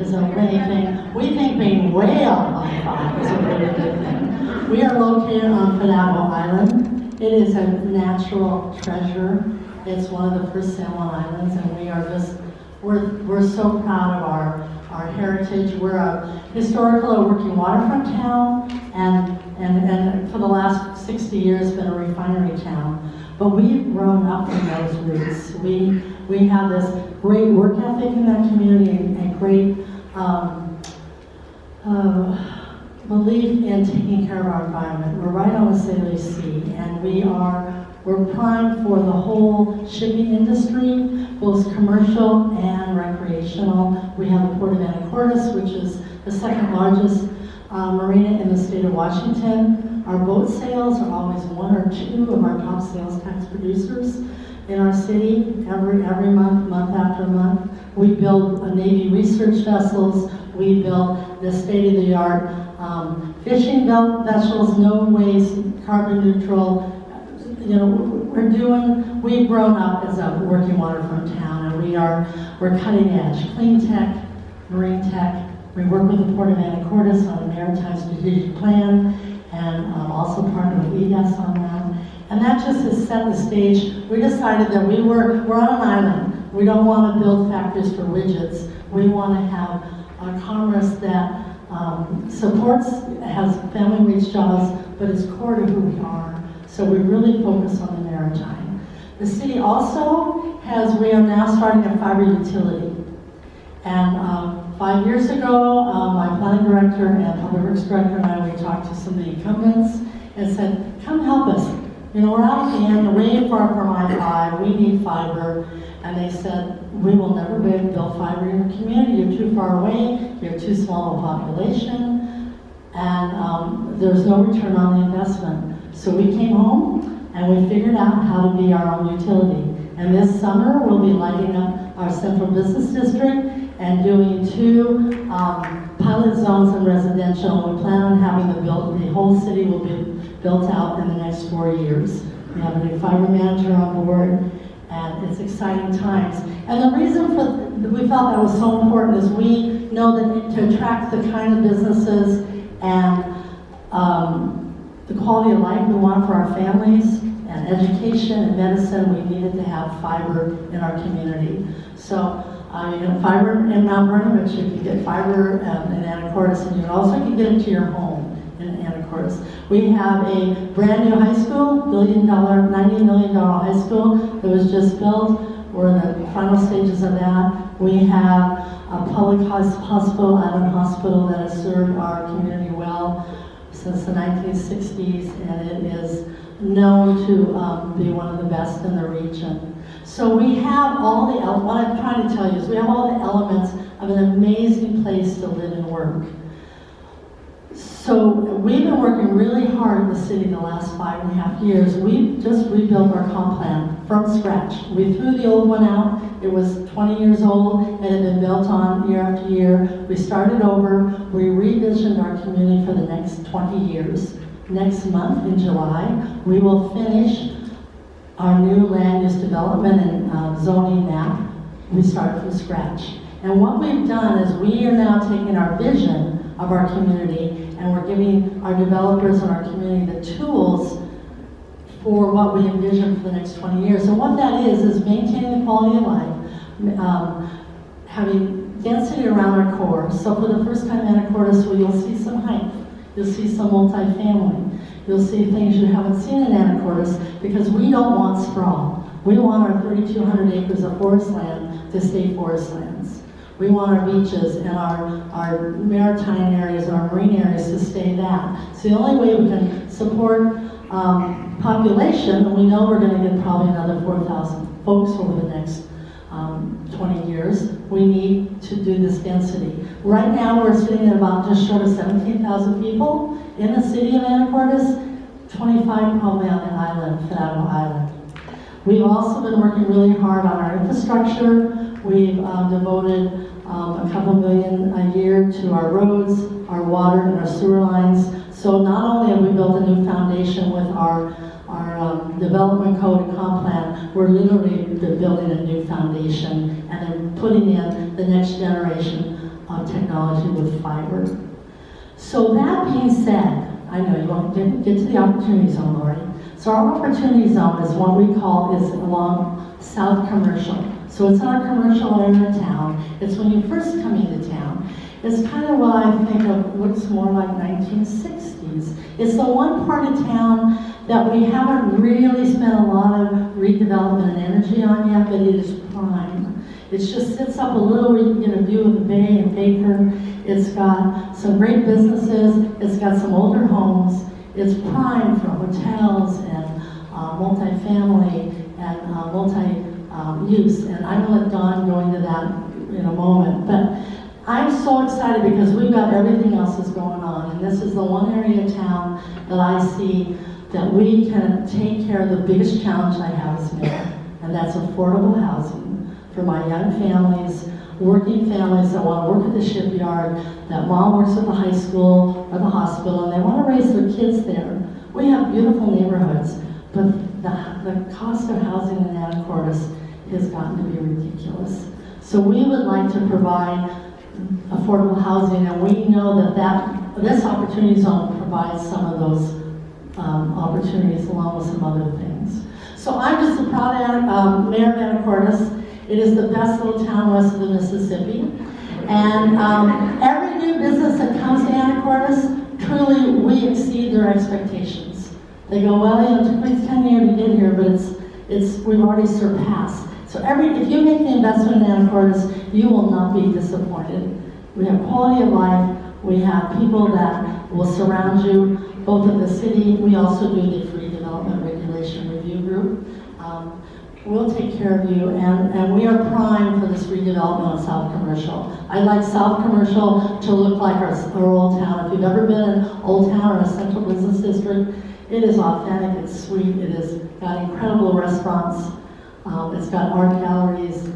is a really thing. We think being way off I-5 is a really good thing. We are located on Fidalgo Island. It is a natural treasure. It's one of the first San Juan Islands, and we are just, we're so proud of our heritage. We're a historical working waterfront town, and for the last 60 years been a refinery town. But we've grown up from those roots. We have this great work ethic in that community and great belief in taking care of our environment. We're right on the Larie Sea, and we're primed for the whole shipping industry, both commercial and recreational. We have the Port of Anacortes, which is the second largest marina in the state of Washington. Our boat sales are always one or two of our top sales tax producers in our city every month, month after month. We build Navy research vessels. We build the state-of-the-art fishing vessels, no waste, carbon neutral. You know, we've grown up as a working waterfront town, and we're cutting edge, clean tech, marine tech. We work with the Port of Anacortes on a maritime strategic plan, and also partner with EDASC on that. And that just has set the stage. We decided that we're on an island. We don't want to build factories for widgets. We want to have a commerce that supports, has family-reach jobs, but is core to who we are. So we really focus on the maritime. The city also we are now starting a fiber utility. And 5 years ago, my planning director and public works director and I, we talked to some of the incumbents and said, come help us. You know, we're out at the end, way far from I-5, we need fiber. And they said, we will never be able to build fiber in your community. You're too far away, you're too small a population, and there's no return on the investment. So we came home and we figured out how to be our own utility. And this summer we'll be lighting up our central business district and doing 2 pilot zones in residential. We plan on having the whole city will be built out in the next 4 years. We have a new fiber manager on board, and it's exciting times. And the reason we felt that was so important is we know that to attract the kind of businesses and the quality of life we want for our families, and education and medicine, we needed to have fiber in our community. So you have fiber in Mount Vernon, but you can get fiber in Anacortes, and you also can get it to your home in Anacortes. We have a brand new high school, $90 million high school that was just built. We're in the final stages of that. We have a public hospital, Island Hospital, that has served our community well since the 1960s, and it is known to be one of the best in the region. So we have all the, what I'm trying to tell you is we have all the elements of an amazing place to live and work. So we've been working really hard in the city the last 5.5 years. We just rebuilt our comp plan from scratch. We threw the old one out. It was 20 years old and had been built on year after year. We started over. We revisioned our community for the next 20 years. Next month in July, we will finish our new land use development and zoning map. We started from scratch. And what we've done is we are now taking our vision of our community and we're giving our developers and our community the tools for what we envision for the next 20 years. And what that is maintaining the quality of life, having density around our core. So for the first time in Anacortes, well, you'll see some height. You'll see some multifamily. You'll see things you haven't seen in Anacortes because we don't want sprawl. We want our 3,200 acres of forest land to stay forest lands. We want our beaches and our maritime areas, our marine areas to stay that. So the only way we can support population, and we know we're going to get probably another 4,000 folks over the next 20 years, we need to do this density. Right now we're sitting at about just short of 17,000 people in the city of Anacortes, 25 probably on the island, Fidalgo Island. We've also been working really hard on our infrastructure. We've devoted a couple million a year to our roads, our water, and our sewer lines. So not only have we built a new foundation with our development code and comp plan, we're literally building a new foundation and then putting in the next generation of technology with fiber. So that being said, I know you won't get to the opportunity zone, Larie. So our opportunity zone is what we call is along South Commercial. So it's our commercial area of town. It's when you first come into town. It's kind of what I think of looks more like 1960s. It's the one part of town that we haven't really spent a lot of redevelopment and energy on yet, but it is prime. It just sits up a little where you can get a view of the bay and Baker. It's got some great businesses. It's got some older homes. It's prime for hotels and multifamily and multi-use. And I'm going to let Dawn go into that in a moment. But I'm so excited because we've got everything else that's going on. And this is the one area of town that I see that we can take care of the biggest challenge I have as mayor. And that's affordable housing for my young families, working families that want to work at the shipyard, that mom works at the high school or the hospital, and they want to raise their kids there. We have beautiful neighborhoods, but the cost of housing in Anacortes has gotten to be ridiculous. So we would like to provide affordable housing, and we know that this opportunity zone provides some of those opportunities along with some other things. So I'm just a proud mayor of Anacortes. It is the best little town west of the Mississippi. And every new business that comes to Anacortes, truly we exceed their expectations. They go, well, it took me 10 years to get here, but we've already surpassed. So if you make the investment in Anacortes, you will not be disappointed. We have quality of life. We have people that will surround you, both in the city. We also do the Free Development Regulation Review Group. We'll take care of you, and we are primed for this redevelopment of South Commercial. I'd like South Commercial to look like our old town. If you've ever been in Old Town or a central business district, it is authentic, it's sweet, it has got incredible restaurants, it's got art galleries,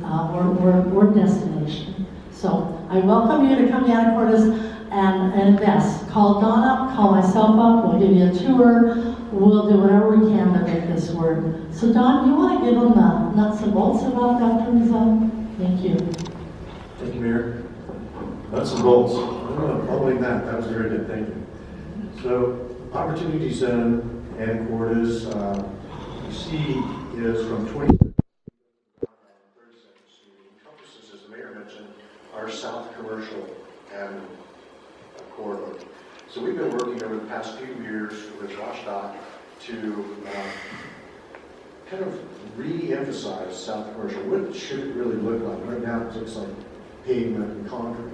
we're a destination. So I welcome you to come to Anacortes and invest. Call Dawn up, call myself up, we'll give you a tour. We'll do whatever we can to make this work. So Don, do you want to give them the nuts and bolts about that zone? Thank you. Thank you, Mayor. Nuts and bolts. Following that was very good, thank you. So, Opportunity Zone, Anacortes, you see is from 20 encompasses, as the Mayor mentioned, our South Commercial and corridor. So we've been working over the past few years with WashDOT to kind of re-emphasize South Commercial. What should it really look like? Right now it looks like pavement and concrete.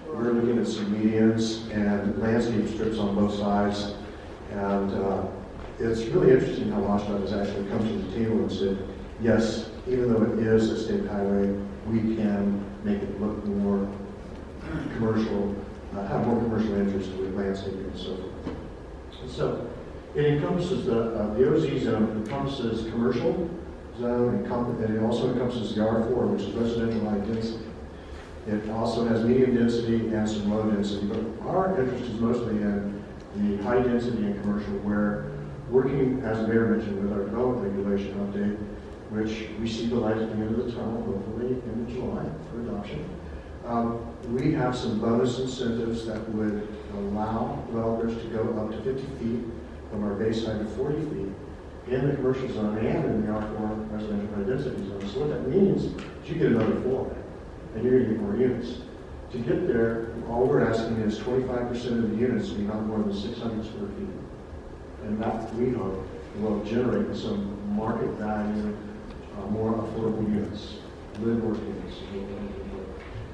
We're looking at some medians and landscape strips on both sides. And it's really interesting how WashDOT has actually come to the table and said, yes, even though it is a state highway, we can make it look more commercial, have more commercial interest with landscaping and so forth. So it encompasses the OZ zone, encompasses commercial zone, and it also encompasses the R4, which is residential high density. It also has medium density and some low density, but our interest is mostly in the high density and commercial, where working, as the Mayor mentioned, with our development regulation update, which we see the light at the end of the tunnel, hopefully in July for adoption. We have some bonus incentives that would allow developers to go up to 50 feet from our base height of 40 feet in the commercial zone and in the R4 residential high density zone. So what that means is you get another floor and you're going to get more units. To get there, all we're asking is 25% of the units to be not more than 600 square feet. And that, we hope, will generate some market value, more affordable units, live-work units.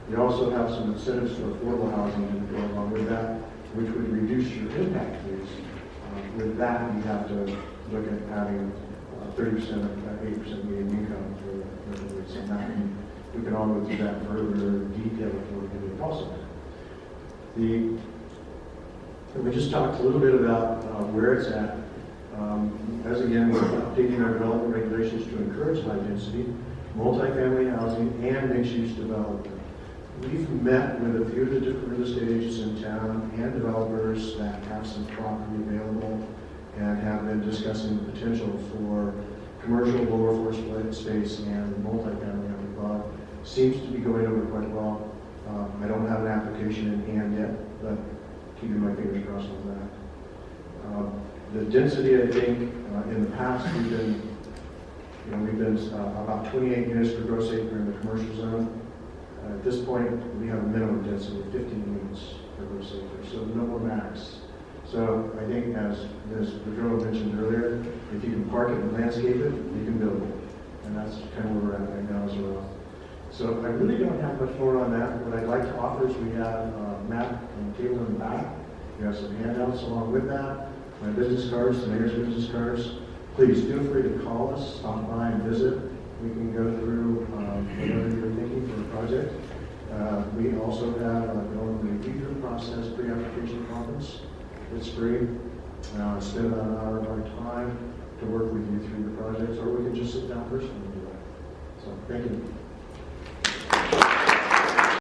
We also have some incentives for affordable housing to go along with that, which would reduce your impact fees. With that, you have to look at having 30% of 8% median income for residents. And that we can all go through that further detail if we're going to do also. We just talked a little bit about where it's at. As again, we're updating our development regulations to encourage high density, multifamily housing, and mixed-use development. We've met with a few of the different real estate agents in town and developers that have some property available and have been discussing the potential for commercial lower floor space and multifamily up above. Seems to be going over quite well. I don't have an application but keeping my fingers crossed on that. The density, I think, in the past, we've been about 28 units per gross acre in the commercial zone. At this point, we have a minimum density of 15 units per gross acre, so no more max. So I think, as Ms. Pedro mentioned earlier, if you can park it and landscape it, you can build it. And that's kind of where we're at right now as well. So I really don't have much more on that. What I'd like to offer is we have a map on the table in the back. We have some handouts along with that. My business cards, the mayor's business cards. Please feel free to call us, stop by and visit. We can go through whatever you're thinking for a project. We also have a review process pre-application conference. It's free. Spend about an hour of our time to work with you through the projects, or we can just sit down personally and do that. So thank you.